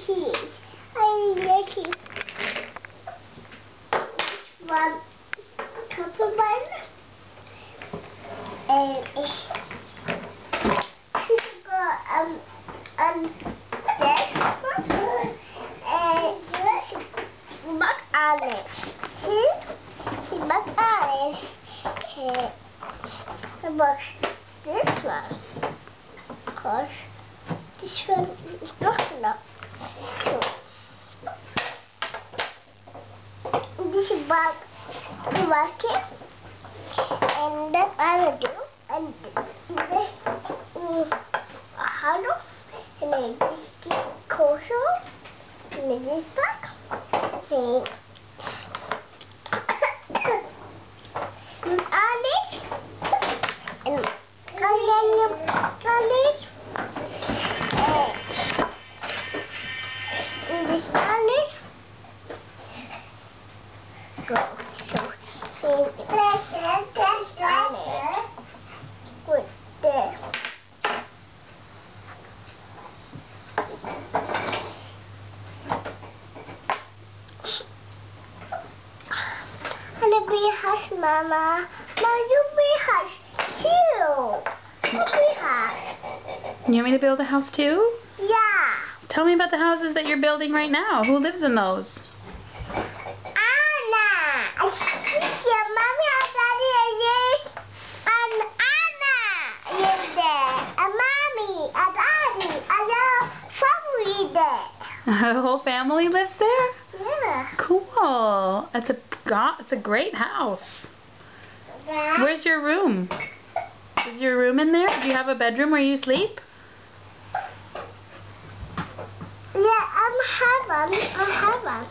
cheese. I'm making one cup of one. And she's got this one. And she bought Alice. She bought Alice. And I bought this one. Because this one is not enough. So this is about the market. And that I will do. And this hollow. And then this coastal. And then this back. And Alice. And then Alice. This Alice. Go. So this Alice. Good there. And be hush, Mama. Now you be hush too. You be hush. You want me to build a house too? Yeah. Tell me about the houses that you're building right now. Who lives in those? Anna. Yeah, Mommy and Daddy and Anna live there. And Mommy and Daddy and your family there. The whole family lives there? Yeah. Cool. It's a great house. Where's your room? Is your room in there? Do you have a bedroom where you sleep? Yeah, I have one.